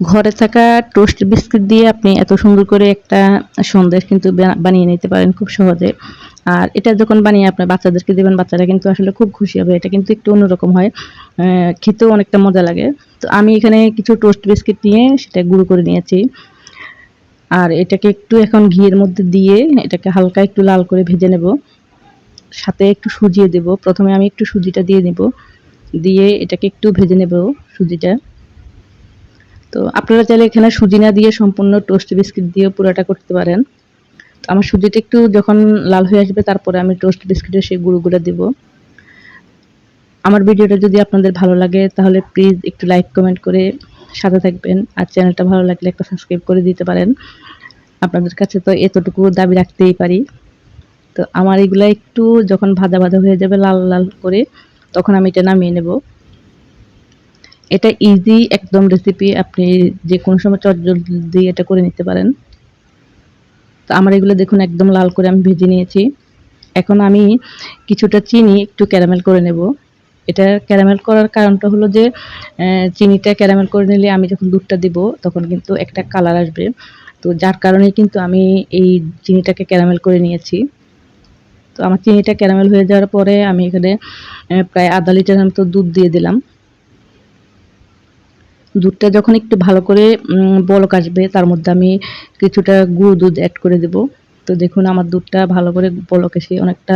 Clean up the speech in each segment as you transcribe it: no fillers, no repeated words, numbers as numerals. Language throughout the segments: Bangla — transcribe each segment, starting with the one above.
ঘরে থাকা টোস্ট বিস্কিট দিয়ে আপনি এত সুন্দর করে একটা সন্দেশ কিন্তু বানিয়ে নিতে পারেন খুব সহজে। আর এটা যখন বানিয়ে আপনার বাচ্চাদেরকে দিবেন, বাচ্চারা কিন্তু আসলে খুব খুশি হবে। এটা কিন্তু একটু অন্যরকম হয়। খেতেও অনেকটা মজা লাগে। তো আমি এখানে কিছু টোস্ট বিস্কিট নিয়ে সেটা গুঁড়ো করে নিয়েছি। আর এটাকে একটু এখন ঘিয়ের মধ্যে দিয়ে এটাকে হালকা একটু লাল করে ভেজে নেব। সাথে একটু সুজিও দেব। প্রথমে আমি একটু সুজিটা দিয়ে নিব। দিয়ে এটাকে একটু ভেজে নেব সুজিটা। তো আপনারা চাইলে এখানে সুজি না দিয়ে সম্পূর্ণ টোস্ট বিস্কিট দিয়েও পুরাটা করতে পারেন। তো আমার সুজিটা একটু যখন লাল হয়ে আসবে তারপরে আমি টোস্ট বিস্কিটের সেই গুঁড়োগুলো দিব। আমার ভিডিওটা যদি আপনাদের ভালো লাগে তাহলে প্লিজ একটু লাইক কমেন্ট করে সাথে থাকবেন। আর চ্যানেলটা ভালো লাগলে একটা সাবস্ক্রাইব করে দিতে পারেন। আপনাদের কাছে তো এতটুকু দাবি রাখতেই পারি। তো আমার এগুলা একটু যখন ভাজা ভাজা হয়ে যাবে লাল লাল করে, তখন আমি এটা নামিয়ে নেব। এটা ইজি একদম রেসিপি, আপনি যে কোনো সময় চটজলদি এটা করে নিতে পারেন। তো আমার এগুলো দেখুন একদম লাল করে আমি ভেজে নিয়েছি। এখন আমি কিছুটা চিনি একটু ক্যারামেল করে নেব। এটা ক্যারামেল করার কারণটা হলো যে চিনিটা ক্যারামেল করে নিলে আমি যখন দুধটা দিব তখন কিন্তু একটা কালার আসবে। তো যার কারণেই কিন্তু আমি এই চিনিটাকে ক্যারামেল করে নিয়েছি। তো আমার চিনিটা ক্যারামেল হয়ে যাওয়ার পরে আমি এখানে প্রায় আধা লিটার মতো দুধ দিয়ে দিলাম। দুধটা যখন একটু ভালো করে বলক আসবে তার মধ্যে আমি কিছুটা গুঁড়ো দুধ অ্যাড করে দেব। তো দেখুন আমার দুধটা ভালো করে বলক এসে অনেকটা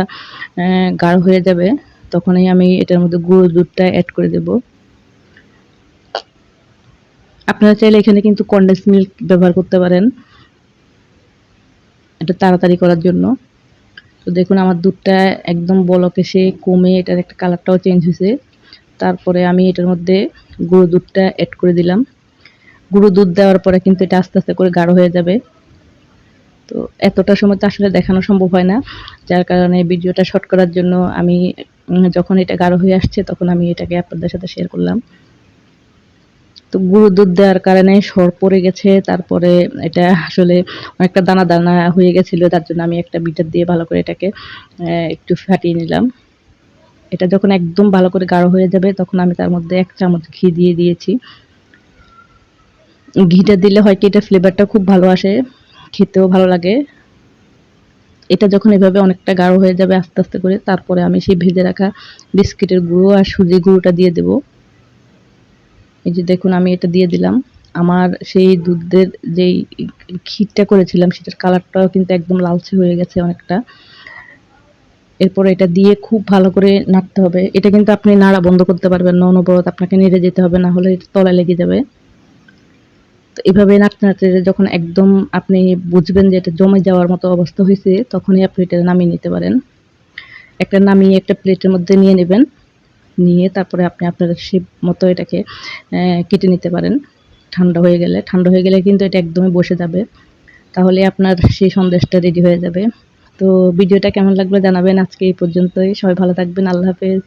গাঢ় হয়ে যাবে, তখনই আমি এটার মধ্যে গুঁড়ো দুধটা অ্যাড করে দেব। আপনারা চাইলে এখানে কিন্তু কনডেন্স মিল্ক ব্যবহার করতে পারেন এটা তাড়াতাড়ি করার জন্য। তো দেখুন আমার দুধটা একদম বলক এসে কমে এটার একটা কালারটাও চেঞ্জ হয়েছে। তারপরে আমি এটার মধ্যে গুঁড়ো দুধটা অ্যাড করে দিলাম। গুঁড়ো দুধ দেওয়ার পরে কিন্তু এটা আস্তে আস্তে করে গাঢ় হয়ে যাবে। তো এতটা সময় তো আসলে দেখানো সম্ভব হয় না, যার কারণে ভিডিওটা শর্ট করার জন্য আমি যখন এটা গাঢ় হয়ে আসছে তখন আমি এটাকে আপনাদের সাথে শেয়ার করলাম। তো গুঁড়ো দুধ দেওয়ার কারণে সর পড়ে গেছে, তারপরে এটা আসলে অনেকটা দানা দানা হয়ে গেছিলো, তার জন্য আমি একটা বিটার দিয়ে ভালো করে এটাকে একটু ফাটিয়ে নিলাম। এটা যখন একদম ভালো করে গাঢ় হয়ে যাবে তখন আমি তার মধ্যে 1 চামচ ঘি দিয়ে দিয়েছি। ঘিটা দিলে হয় কি এটা ফ্লেভারটা খুব ভালো আসে, খেতেও ভালো লাগে। এটা যখন এভাবে অনেকটা গাঢ় হয়ে যাবে আস্তে আস্তে করে, তারপরে আমি সেই ভেজে রাখা বিস্কিটের গুঁড়ো আর সুজির গুঁড়োটা দিয়ে দেব। এই যে দেখুন আমি এটা দিয়ে দিলাম। আমার সেই দুধের যেই ক্ষীরটা করেছিলাম সেটার কালারটাও কিন্তু একদম লালচে হয়ে গেছে অনেকটা। এরপর এটা দিয়ে খুব ভালো করে নাড়তে হবে। এটা কিন্তু আপনি নাড়া বন্ধ করতে পারবেন না, অনবরত আপনাকে নেড়ে যেতে হবে, না হলে তলায় লেগে যাবে। তো এভাবে নাড়তে নাড়তে যখন একদম আপনি বুঝবেন যে এটা জমে যাওয়ার মতো অবস্থা হয়েছে তখনই আপনি এটা নামিয়ে নিতে পারেন। একটা নামিয়ে একটা প্লেটের মধ্যে নিয়ে নেবেন। নিয়ে তারপরে আপনি আপনার শেপ মতো এটাকে কেটে নিতে পারেন। ঠান্ডা হয়ে গেলে কিন্তু এটা একদমই বসে যাবে। তাহলে আপনার সেই সন্দেশটা রেডি হয়ে যাবে। তো ভিডিওটা কেমন লাগলো জানাবেন। আজকে এই পর্যন্তই। সবাই ভালো থাকবেন। আল্লাহ হাফেজ।